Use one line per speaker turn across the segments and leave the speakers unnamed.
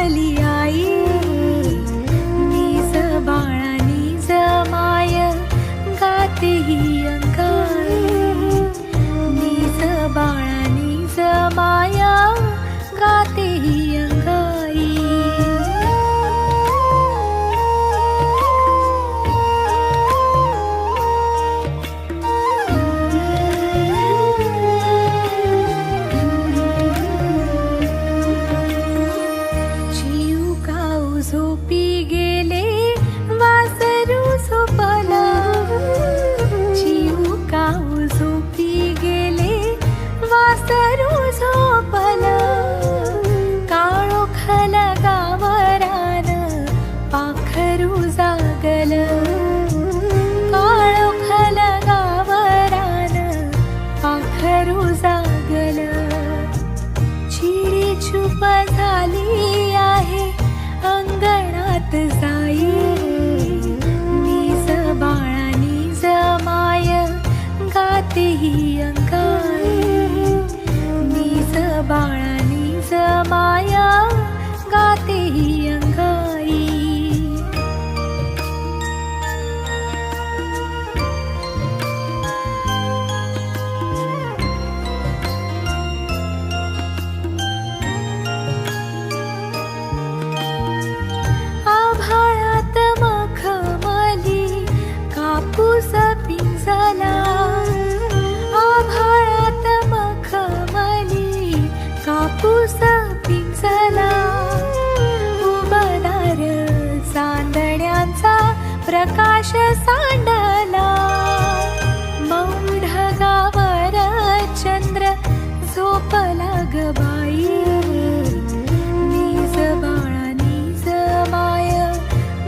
वाढली आई, निज बाळा निज माय गाते ही अंगाई, निज बाळा निज माया गाते ही अंगाई. चिऊकाऊ झोपी गेले वासरू झोपला, चिऊकाऊ झोपी गेले वासरू झोपला. काळोखल गावरान पाखरू जागल, काळोखल गावरान पाखरू जागल. चिडी चूप झाली आहे अंगणात जाई, निज बाळा निज माय गाते ही अंगाई, निज बाळा निज माया गाते ही अंगाई. आभाळात मखमली कापूस पिंजला, आभाळात मखमली कापूस पिंजला. उबदार चांदण्यांचा प्रकाश सांडला, मौढगावर चंद्र झोपला ग बाई, निज बाळा निज माय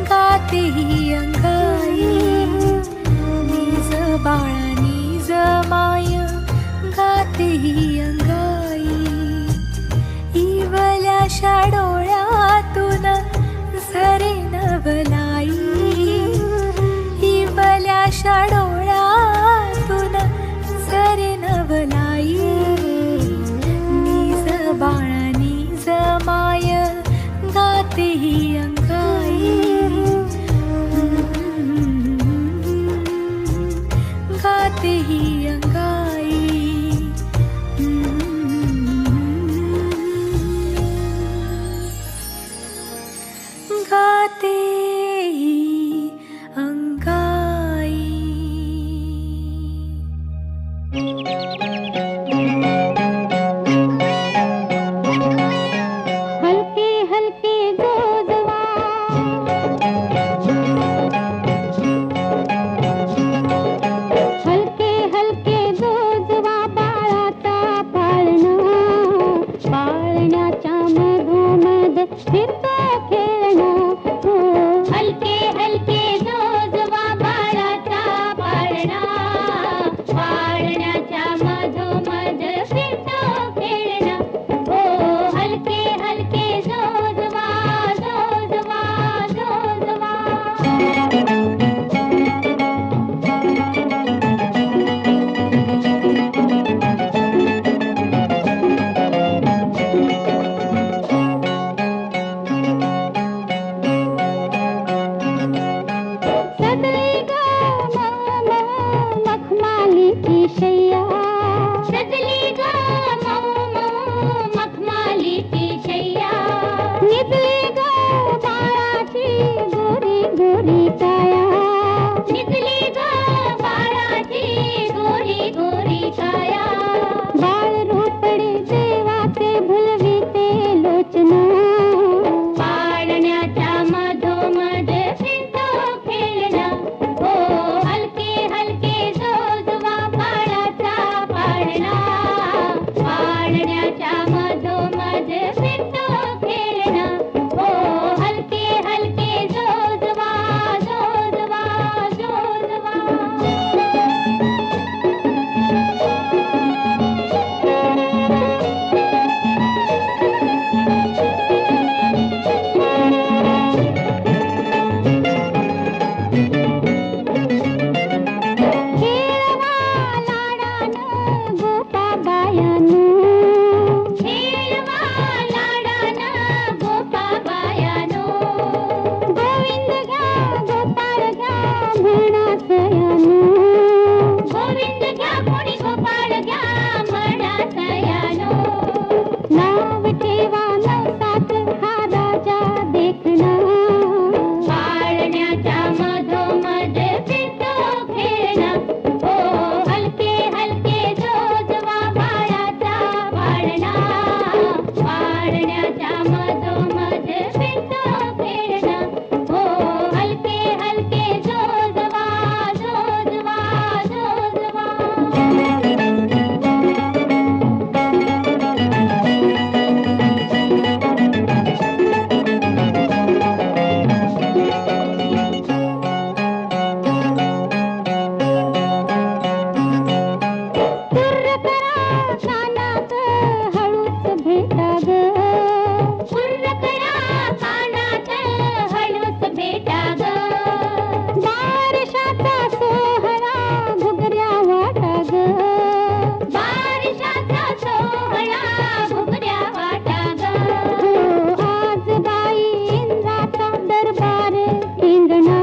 गाते ही अंगाई, निज बाळा निज माय गाते ही अंगाई. इवल्याशा डोळ्यातून झरे नवलाई, इवल्याशा डोळ्यातून झरे नवलाई. निज बाळा निज माय गाते ही अंगाई, गाते ही अंगाई. गाते ही अंगाई.
हलके हलके जोजवा, हलके हलके जोजवा बाळाचा पाळणा, पाळण्याच्या मधोमध फिरतो खेळणं. हलके हलके जोजवा बाळाचा पाळणा, पाळण्याच्या मधोमध फिरतो खेळणं. ओ हलके हलके जोजवा, जोजवा, जोजवा. बाळाच्या देखणा पाळण्याच्या मधोमध फिरतो खेळणा ओ हलके हलके जोजवा बाळाचा पाळणा पाळण्याच्या मधोमध फिरतो खेळणा ओ हलके हलके जोजवा जोजवा जोजवा कानात हळूच भेटा ग कानात हळूच भेटा ग बारशाचा सोहळा घुगऱ्या वाटा ग बारशाचा सोहळा घुगऱ्या वाटा ग आज बाई इंद्राचा दरबार इंगणा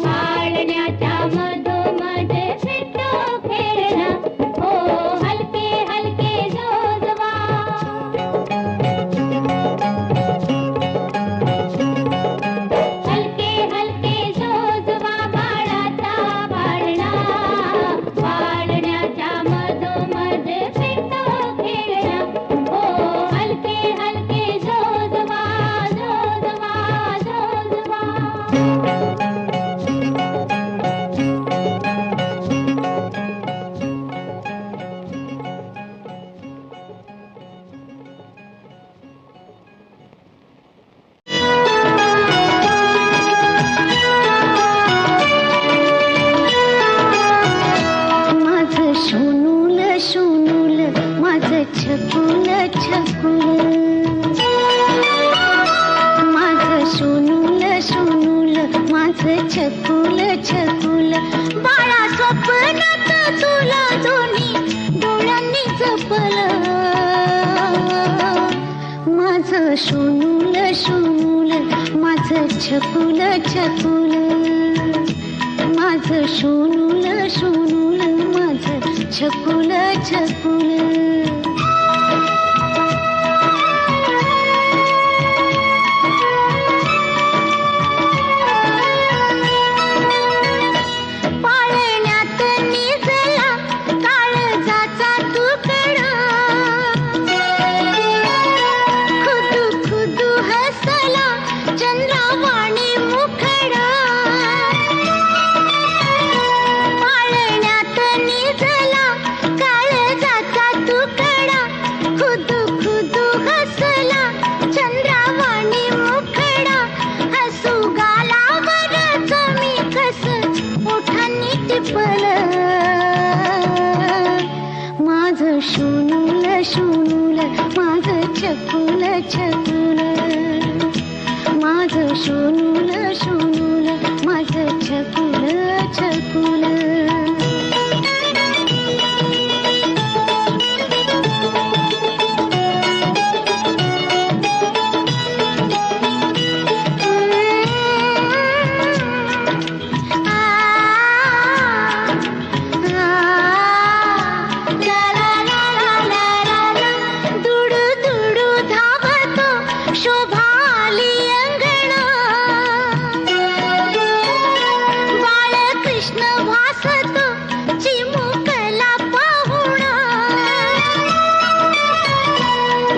पाळण्याच्या मधोमध फिरतो खेळणा ओ हलके हलके जोजवा हलके हलके जोजवा बाळाचा पाळणा पाळण्याच्या मधोमध फिरतो खेळणा ओ हलके हलके जोजवा जोजवा जोजवा माझं सोनूल सोनूल माझं छकुल छकुल माझं सोनूल सोनूल माझं छकुल छकुल बाळा स्वप्नात तुला दोन्ही डोळ्यांनी जपलं माझं सोनूल सोनूल माझं छकुल छकुल माझं सोनूल सोनूल माझं छकुल छकुल पाळण्यात निजला काळजाचा तुकडा खुदू खुदू हसला चंद्रावाणी मुखडा पाळण्यात निजला काळजाचा तुकडा खुदू खुदू हसला चंद्रावाणी मुखडा हसू गालावर कमी कस ओठांनी टिपलं माझं सोनूल सोनूल माझं छकुल छकुल माझं सोनूल सोनूल माझं छकुल छकुल दुडू दुडू धावतो शोभाली अंगणा बाळकृष्ण भासतो चिमुकला पाहुणा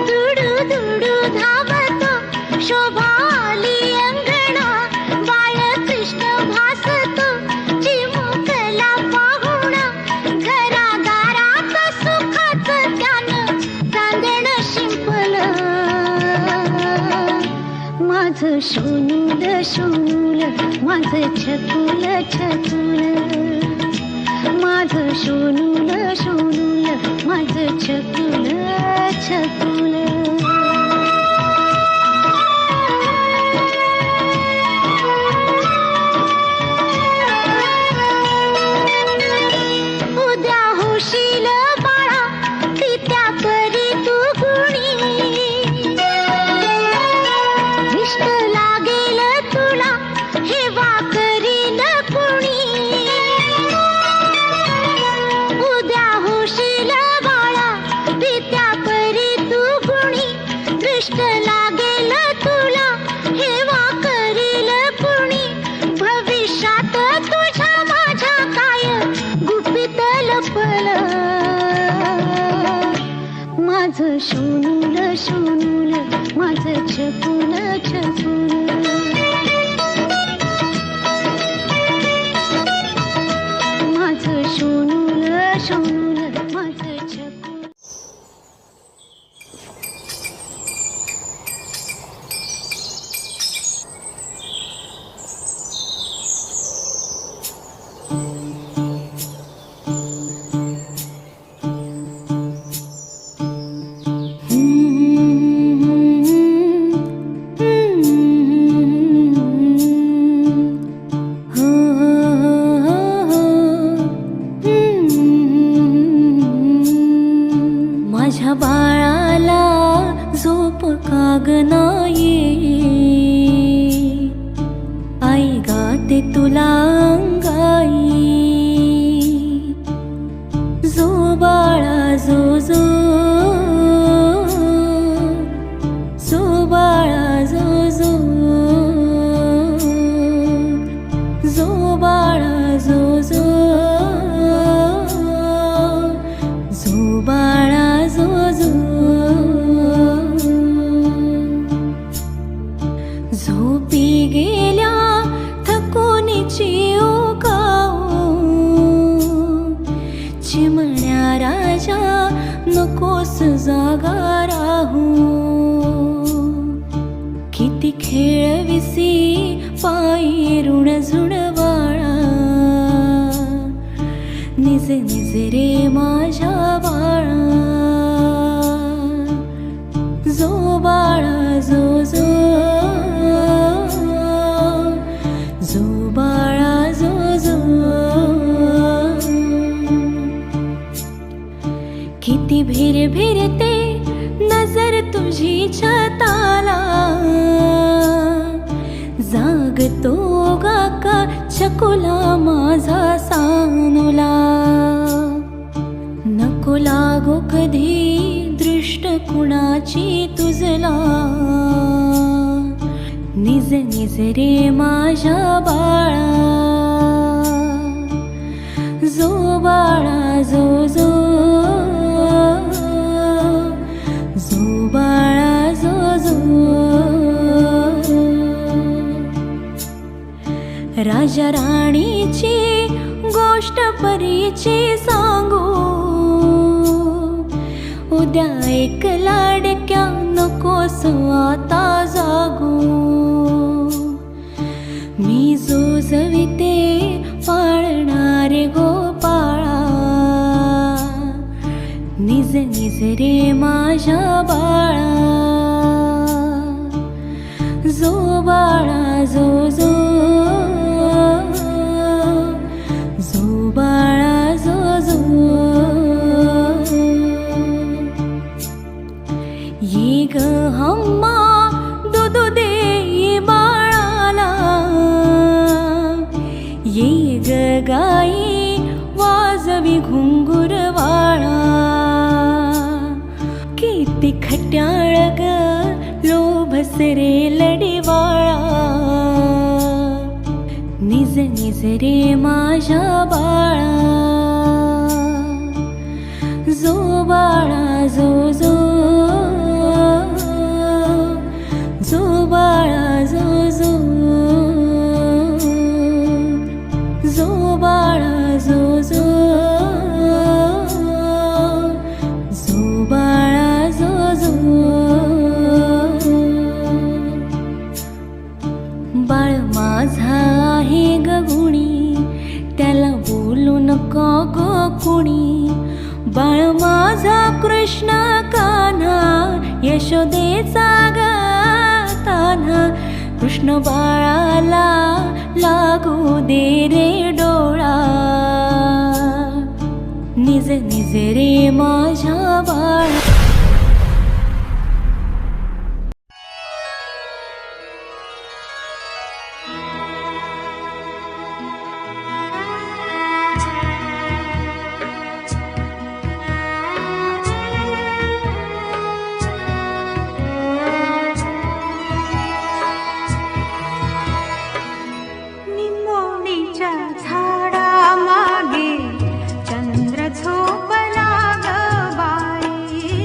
दुडू दुडू धावतो शोभाली अंगणा बाळकृष्ण भासतो चिमुकला पाहुणा घरादारात सुखाचं त्यानं चांदण शिंपलं माझं सोनूल सोनूल माझं छकुल छकुल माझं सोनूल सोनूल माझं छकुल छकुल उद्या होशील बाळा पित्या करी तू गुणी इष्ट लागेल तुला हेवा करील कुणी उद्या होशील बाळा पित्या परी तू गुणी दृष्ट लागेल तुला छपून छपून माझं शोनून शोनून माझं छपून.
माझ्या बाळाला झोप काग नाही, आई गाते तुला अंगाई. जो बाळा जो जो जो बाळा जो जो जो बाळा जो जो जो बाळा जो जो झोपी गेल्या थकूनीची ओकाऊ. चिमण्या राजा नकोस जागा राहू. किती खेळविसी पायी ऋण झुण बाळा. निज निज रे माझ्या बाळा. जो बाळा जो जो जो बाळा जो जो किती भिर भिरते नजर तुझी छताला. जागतो गाका चकुला माझा सानुला. नको लागो कधी दृष्ट कुणाची तुझला. निज निज रे माझ्या बाळा. जो बाळा जो जो जो बाळा जो जो राजा राणीची गोष्ट परीची सांगू. उद्या एक लाडक्या नकोस आता जागू. मी जो जविते पाळणारे गोपाळा. निज निज रे माझ्या बाळा. जो बाळा जो जो जो बाळा जो जो ये ग हम्मा दूध दे बाळाला. ये ग गाई वाजवी घुंगुर वाळा. किती खट्याळ ग लोभस रे लढीवाळा. निज निज रे माझ्या बाळा. जो बाळा जो जो जो बाळा जो जो जो बाळा जो जो जो बाळा जो जो बाळ माझा आहे ग गुणी. त्याला बोलू नको ग कुणी. बाळ माझा कृष्ण कान्हा यशोदेचा ग तान्हा. कृष्ण बाळाला लागू दे रे डोळा. निज निज रे माझ्या बाळा.
चंद्र झोपला ग बाई.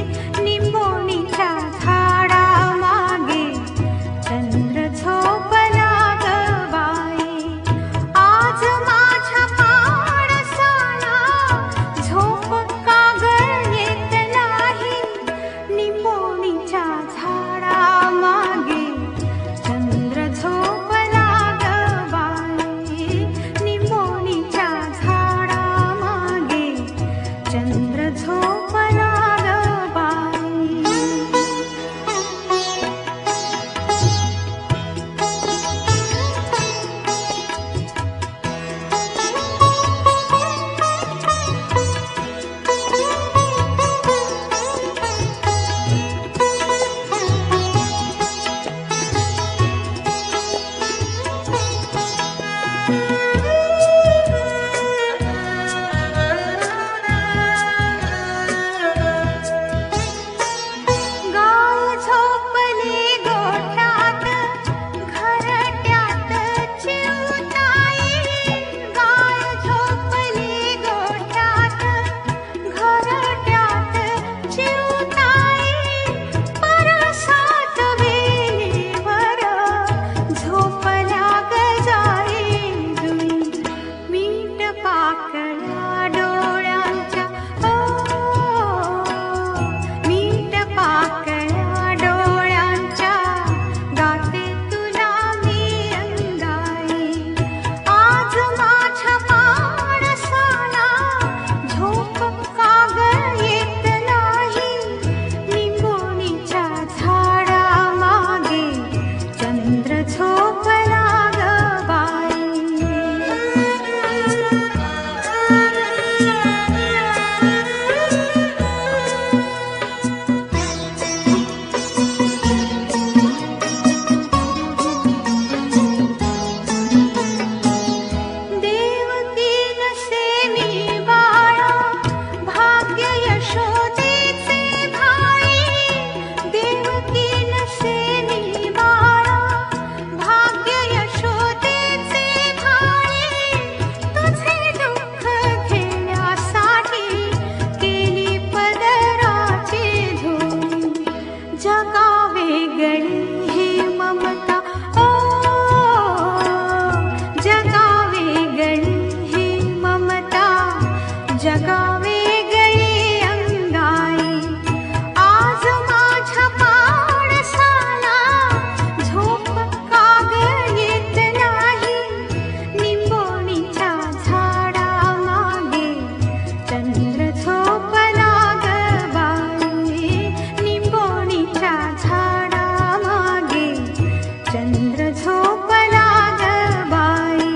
चंद्र झोपला ग बाई.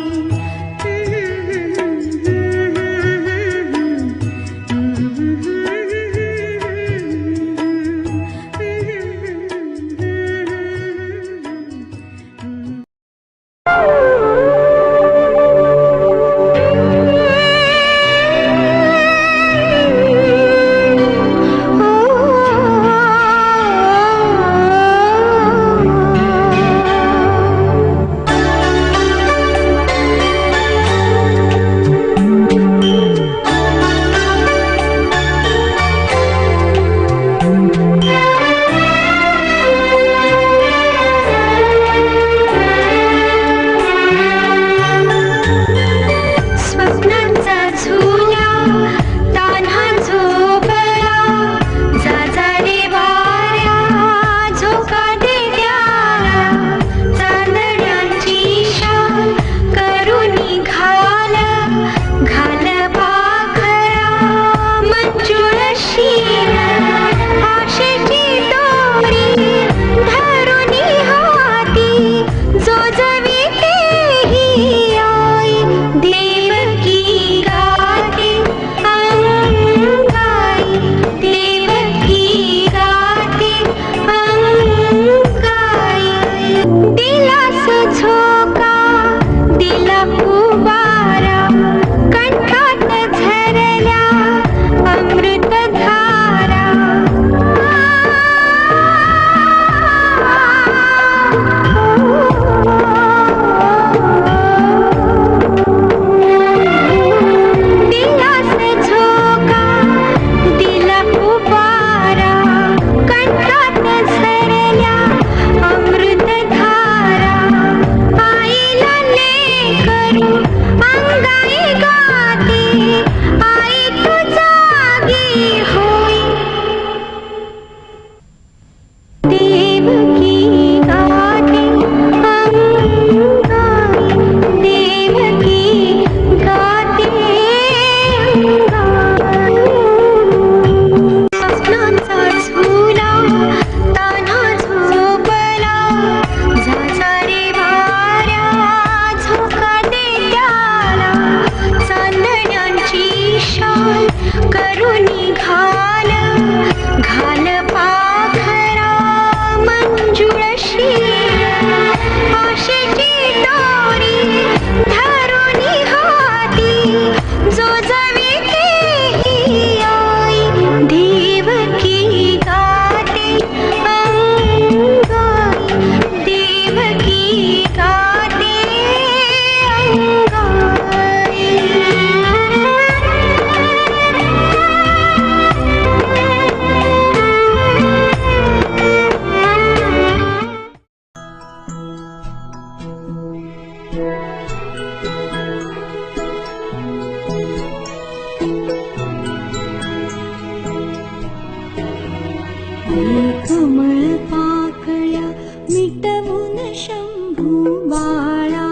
कमळ पाकळ्या मिटवून शंभू बाळा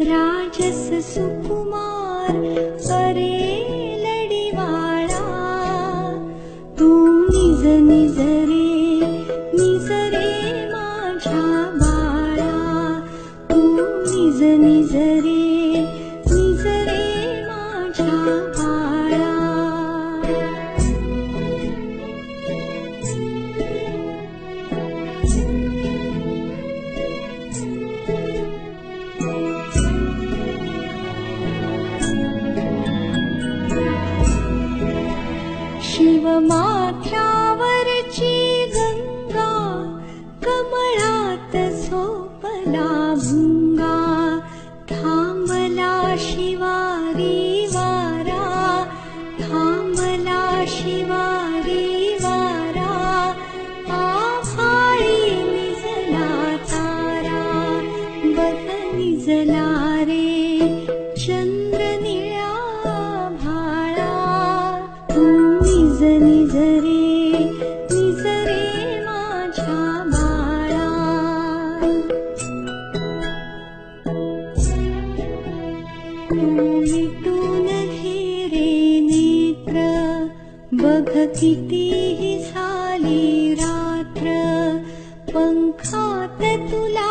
राजस सुकुमार अरे लढीवाळा तू निज निज रे माझ्या बाळा तू निज निज रे माझ्या बाळा. शिवमाथ्यावरची गंगा कमळात झोपला भुंगा थांबला शिवारी वारा थांबला शिवारी वारा आभाळी निजला तारा बघ निजला रे चंद्र निळ्या भाळा तू निज निज रे माझ्या बाळा. तू मिटून घे रे नेत्र बघ कितीही झाली रात्र पंखात तुला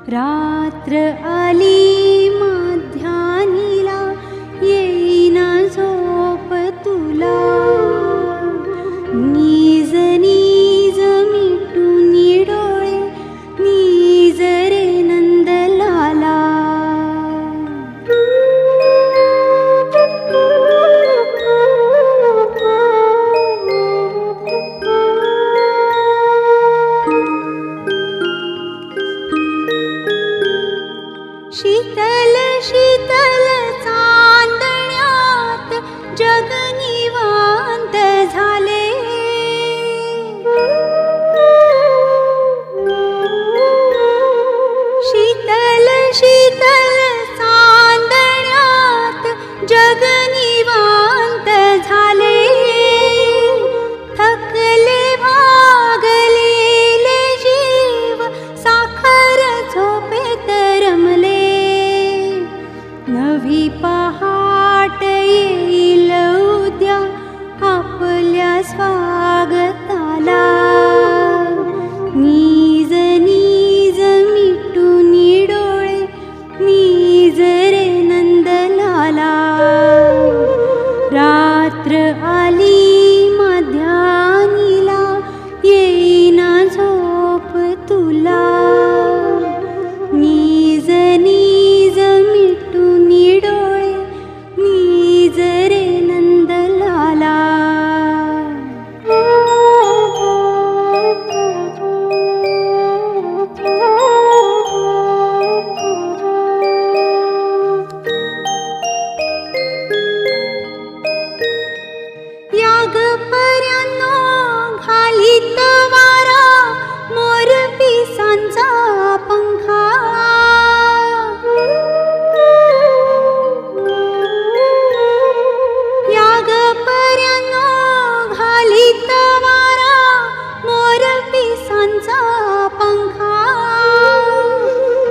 रात्र आली माध्यानीला येईना झोप तुला नीज नीज मिटून डोळे नीज रे नंदलाला शीतल शीतल चांदण्यात जग निवांत झाले शीतल शीतल चांदण्यात जग निवांत झाले थकले भागलेले जीव साखर झोपेत रमले नवी पहाट येईल उद्या आपल्या स्वागताला नीज नीज मिटून डोळे नीज रे नंदलाला रात्र आली माध्यानीला येईना झोप तुला नीज नीज मिटून डोळे नीज रे नंदलाला याग पर्यानो घालीत वारा मोर पिसांचा पंखा याग पर्यानो घालीत वारा मोर पिसांचा पंखा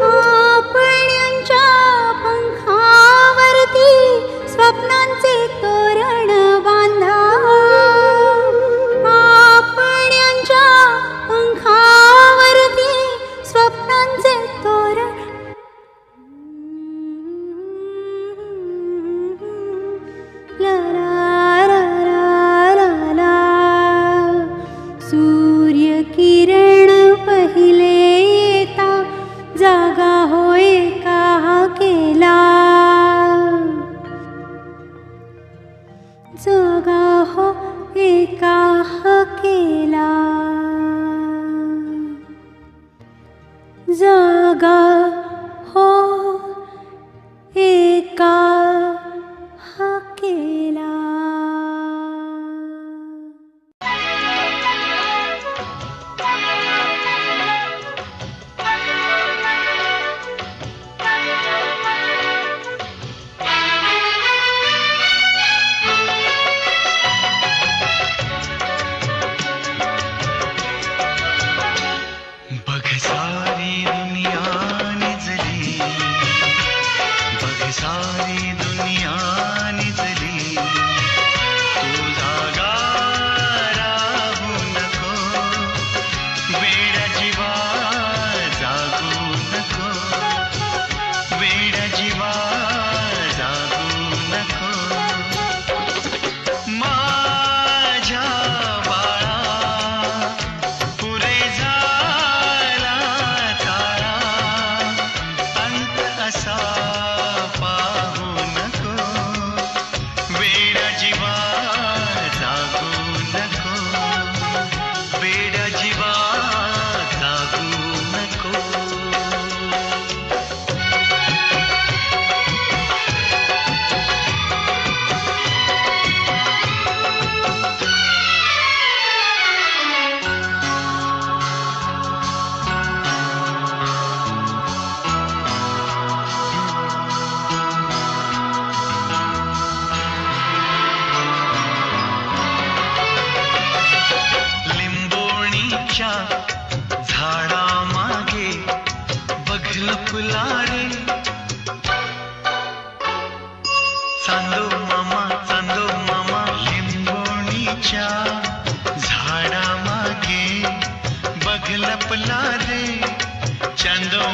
आपण्यांच्या पंखावरती स्वप्नांचे तोरण बांधा आपण्यांच्या पंखावरती स्वप्नांचे तोरण ला ला ला ला ला सूर्य किरण पहिले येता जागा होय का केला जागा हो एका केला जागा हो एका केला
बघ सारी दुनिया निजली बघ सारी दुनिया निजली तू जागा राहू नको वेड्या जीवा जागू नको वेड्या जीवा जागू नको माझ्या बाळा पुरे झाला काळा अंत असा पाहू झोपला रे चांदो मामा लिंबोणीच्या झाडामागे बघ लपला रे चांदो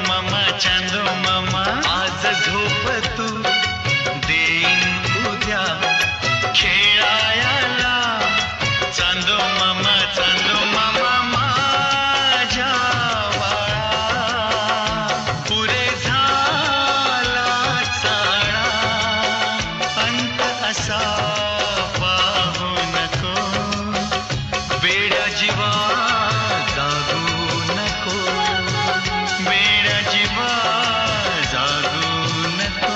मामा आज झोप तू देईन उद्या खेळायला चांदो मामा माझ्या बाळा पुरे झाला चाळा अंत असा पाहू नको वेड्या जीवा जागू नको वेड्या जीवा जागू नको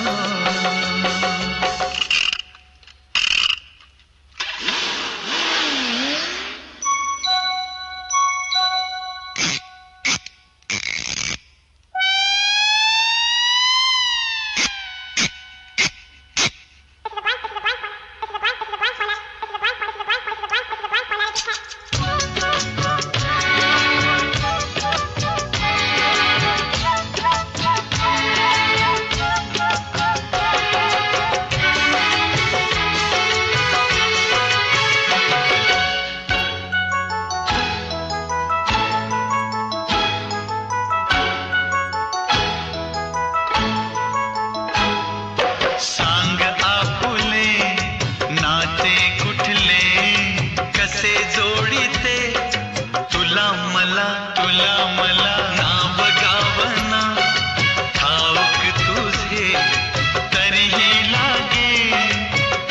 सांग आपुले नाते कुठले कसे जोडीते तुला मला नाव गावना ठाऊक तुझे तरीही लागे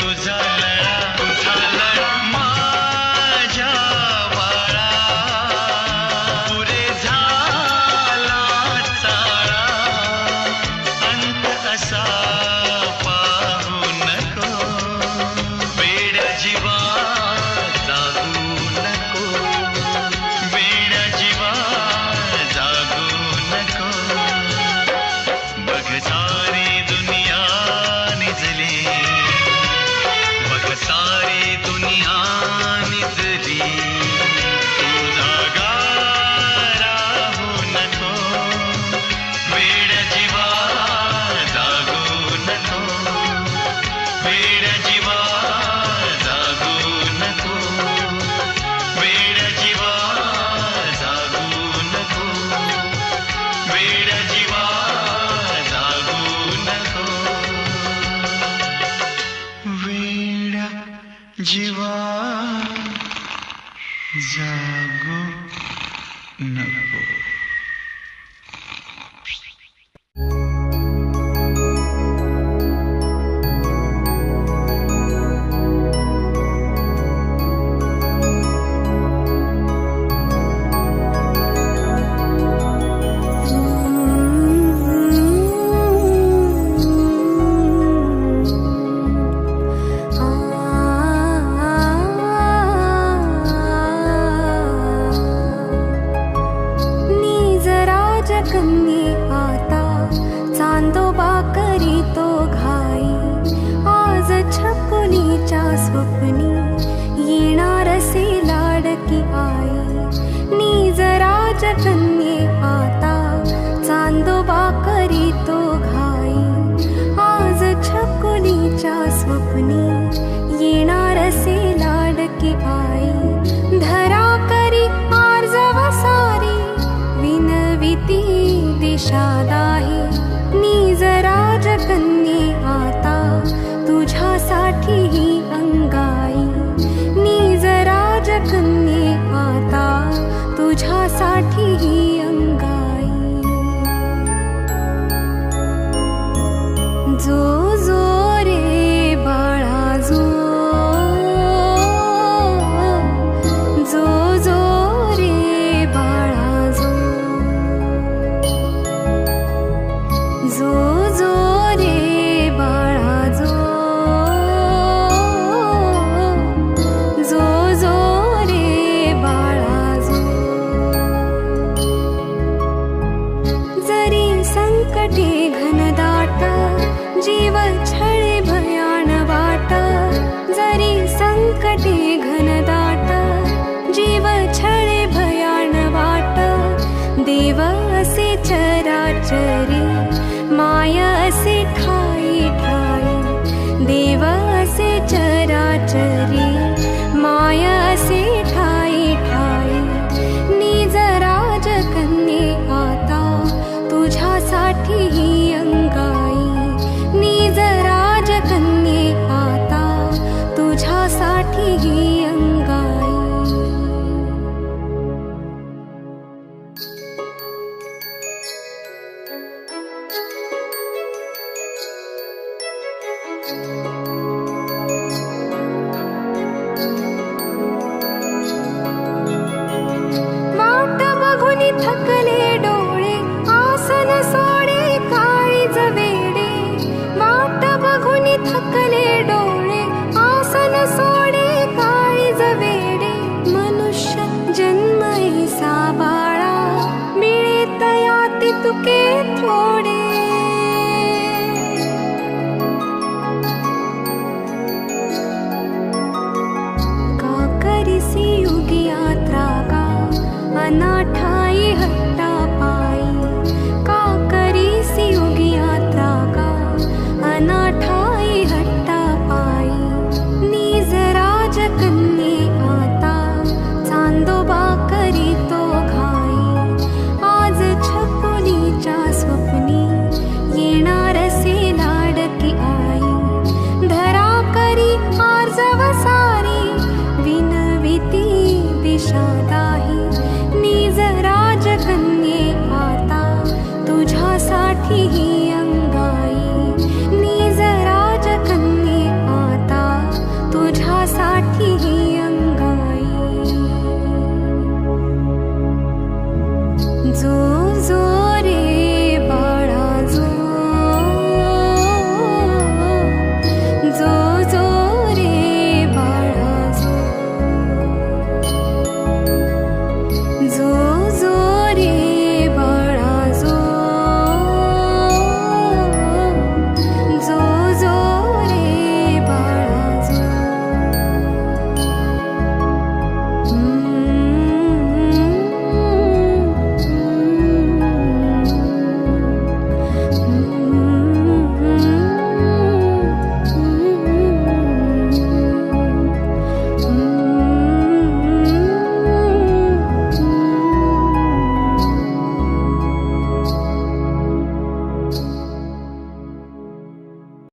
तुझा लळा माझ्या बाळा पुरे झाला चाळा अंत असा पाहू नको वेड्या जीवा जागू नको वेड्या जीवा जागू नको बघ सारी दुनिया निजली बघ सारी दुनिया निजली तू जागा राहू नको वेड्या जीवा जागू नको वेड्या जीवा जागू नको वेड्या जीवा जागू नको वेड्या जीवा जागू नको वेड्या जीवा जागू नको
कन्ये आता चांदोबा करीतो घाई आज छकुलीच्या स्वप्नी येणार असे लाडकी आई निज राजकन्ये आता चांदोबा करीतो घाई आज छकुलीच्या स्वप्नी येणार असे लाडकी आई धरा करी आर्जव सारी विनविती दिशा दाही निज राजकन्ये आता तुझ्यासाठी ही अंगाई निज राजकन्ये आता तुझ्यासाठी ही अंगाई जो जो रे बाळा जो जो जो रे बाळा जो जो जो रे बाळा जो जो जो रे बाळा जो जरी संकटे घनदाट जीव छळे भयान वाट जरी संकटे घनदाट जीव छळे भयान वाट देव
असे चराचरी माया असे ठा